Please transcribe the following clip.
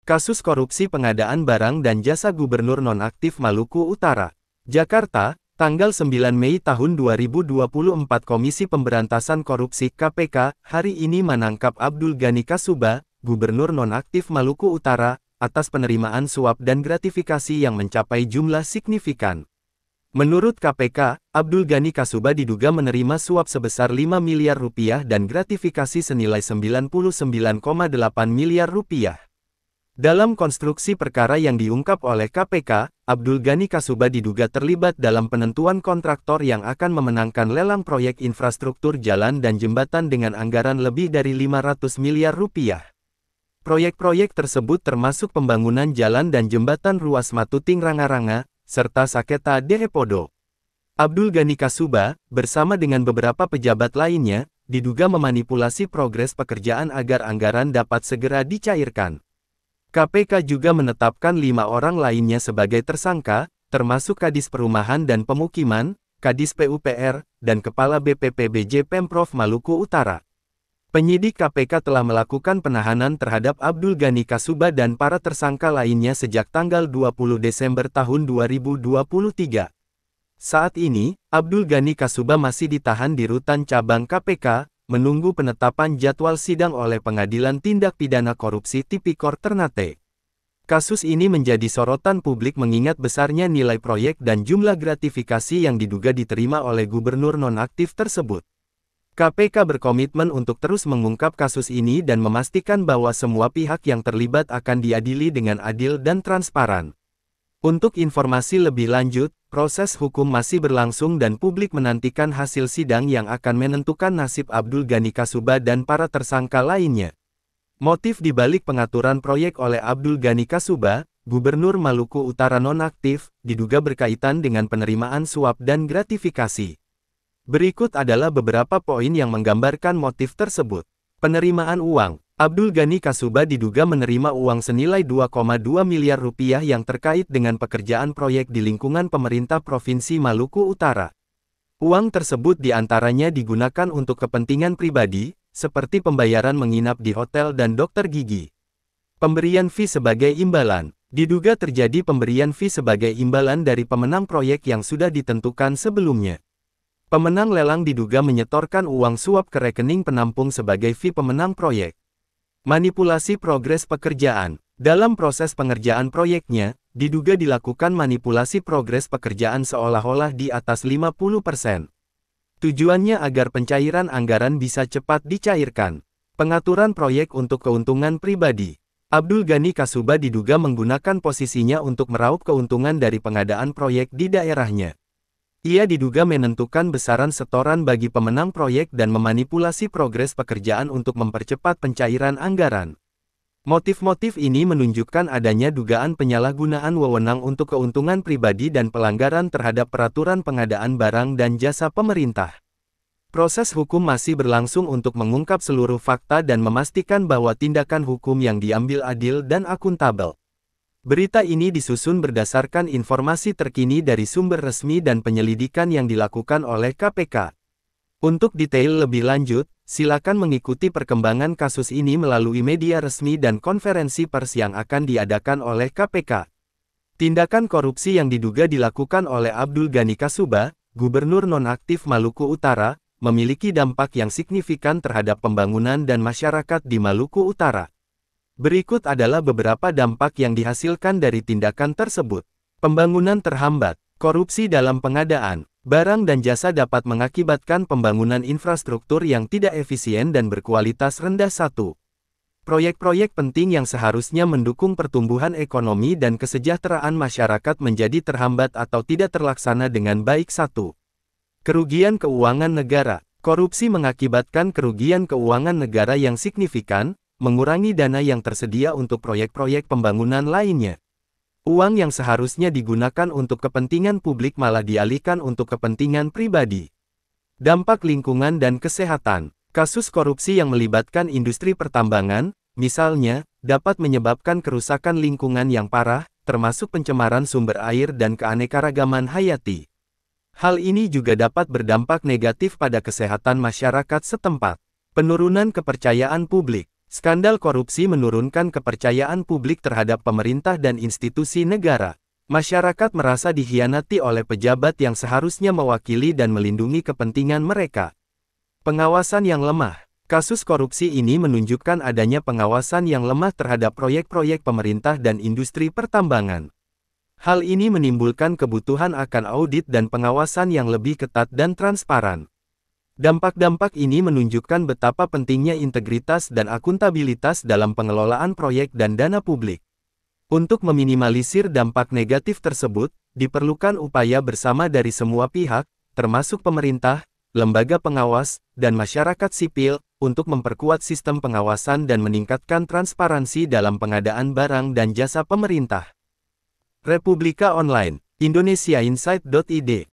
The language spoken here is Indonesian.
Kasus korupsi pengadaan barang dan jasa Gubernur Nonaktif Maluku Utara. Jakarta, tanggal 9 Mei tahun 2024. Komisi Pemberantasan Korupsi (KPK) hari ini menangkap Abdul Ghani Kasuba, Gubernur Nonaktif Maluku Utara, atas penerimaan suap dan gratifikasi yang mencapai jumlah signifikan. Menurut KPK, Abdul Ghani Kasuba diduga menerima suap sebesar 5 miliar rupiah dan gratifikasi senilai 99,8 miliar rupiah. Dalam konstruksi perkara yang diungkap oleh KPK, Abdul Ghani Kasuba diduga terlibat dalam penentuan kontraktor yang akan memenangkan lelang proyek infrastruktur jalan dan jembatan dengan anggaran lebih dari 500 miliar rupiah. Proyek-proyek tersebut termasuk pembangunan jalan dan jembatan ruas Matuting Ranga-Ranga, serta Saketa Dehepodo. Abdul Ghani Kasuba, bersama dengan beberapa pejabat lainnya, diduga memanipulasi progres pekerjaan agar anggaran dapat segera dicairkan. KPK juga menetapkan 5 orang lainnya sebagai tersangka, termasuk Kadis Perumahan dan Pemukiman, Kadis PUPR, dan Kepala BPPBJ Pemprov Maluku Utara. Penyidik KPK telah melakukan penahanan terhadap Abdul Ghani Kasuba dan para tersangka lainnya sejak tanggal 20 Desember tahun 2023. Saat ini, Abdul Ghani Kasuba masih ditahan di Rutan Cabang KPK, menunggu penetapan jadwal sidang oleh Pengadilan Tindak Pidana Korupsi Tipikor Ternate. Kasus ini menjadi sorotan publik mengingat besarnya nilai proyek dan jumlah gratifikasi yang diduga diterima oleh Gubernur Nonaktif tersebut. KPK berkomitmen untuk terus mengungkap kasus ini dan memastikan bahwa semua pihak yang terlibat akan diadili dengan adil dan transparan. Untuk informasi lebih lanjut, proses hukum masih berlangsung dan publik menantikan hasil sidang yang akan menentukan nasib Abdul Ghani Kasuba dan para tersangka lainnya. Motif dibalik pengaturan proyek oleh Abdul Ghani Kasuba, Gubernur Maluku Utara Nonaktif, diduga berkaitan dengan penerimaan suap dan gratifikasi. Berikut adalah beberapa poin yang menggambarkan motif tersebut. Penerimaan uang. Abdul Ghani Kasuba diduga menerima uang senilai 2,2 miliar rupiah yang terkait dengan pekerjaan proyek di lingkungan pemerintah Provinsi Maluku Utara. Uang tersebut diantaranya digunakan untuk kepentingan pribadi, seperti pembayaran menginap di hotel dan dokter gigi. Pemberian fee sebagai imbalan. Diduga terjadi pemberian fee sebagai imbalan dari pemenang proyek yang sudah ditentukan sebelumnya. Pemenang lelang diduga menyetorkan uang suap ke rekening penampung sebagai fee pemenang proyek. Manipulasi progres pekerjaan. Dalam proses pengerjaan proyeknya, diduga dilakukan manipulasi progres pekerjaan seolah-olah di atas 50%. Tujuannya agar pencairan anggaran bisa cepat dicairkan. Pengaturan proyek untuk keuntungan pribadi. Abdul Ghani Kasuba diduga menggunakan posisinya untuk meraup keuntungan dari pengadaan proyek di daerahnya. Ia diduga menentukan besaran setoran bagi pemenang proyek dan memanipulasi progres pekerjaan untuk mempercepat pencairan anggaran. Motif-motif ini menunjukkan adanya dugaan penyalahgunaan wewenang untuk keuntungan pribadi dan pelanggaran terhadap peraturan pengadaan barang dan jasa pemerintah. Proses hukum masih berlangsung untuk mengungkap seluruh fakta dan memastikan bahwa tindakan hukum yang diambil adil dan akuntabel. Berita ini disusun berdasarkan informasi terkini dari sumber resmi dan penyelidikan yang dilakukan oleh KPK. Untuk detail lebih lanjut, silakan mengikuti perkembangan kasus ini melalui media resmi dan konferensi pers yang akan diadakan oleh KPK. Tindakan korupsi yang diduga dilakukan oleh Abdul Ghani Kasuba, Gubernur Nonaktif Maluku Utara, memiliki dampak yang signifikan terhadap pembangunan dan masyarakat di Maluku Utara. Berikut adalah beberapa dampak yang dihasilkan dari tindakan tersebut. Pembangunan terhambat. Korupsi dalam pengadaan barang dan jasa dapat mengakibatkan pembangunan infrastruktur yang tidak efisien dan berkualitas rendah. 1. Proyek-proyek penting yang seharusnya mendukung pertumbuhan ekonomi dan kesejahteraan masyarakat menjadi terhambat atau tidak terlaksana dengan baik. 1. Kerugian keuangan negara. Korupsi mengakibatkan kerugian keuangan negara yang signifikan, mengurangi dana yang tersedia untuk proyek-proyek pembangunan lainnya. Uang yang seharusnya digunakan untuk kepentingan publik malah dialihkan untuk kepentingan pribadi. Dampak lingkungan dan kesehatan. Kasus korupsi yang melibatkan industri pertambangan, misalnya, dapat menyebabkan kerusakan lingkungan yang parah, termasuk pencemaran sumber air dan keanekaragaman hayati. Hal ini juga dapat berdampak negatif pada kesehatan masyarakat setempat. Penurunan kepercayaan publik. Skandal korupsi menurunkan kepercayaan publik terhadap pemerintah dan institusi negara. Masyarakat merasa dikhianati oleh pejabat yang seharusnya mewakili dan melindungi kepentingan mereka. Pengawasan yang lemah. Kasus korupsi ini menunjukkan adanya pengawasan yang lemah terhadap proyek-proyek pemerintah dan industri pertambangan. Hal ini menimbulkan kebutuhan akan audit dan pengawasan yang lebih ketat dan transparan. Dampak-dampak ini menunjukkan betapa pentingnya integritas dan akuntabilitas dalam pengelolaan proyek dan dana publik. Untuk meminimalisir dampak negatif tersebut, diperlukan upaya bersama dari semua pihak, termasuk pemerintah, lembaga pengawas, dan masyarakat sipil, untuk memperkuat sistem pengawasan dan meningkatkan transparansi dalam pengadaan barang dan jasa pemerintah. Republika Online, Indonesiainsight.id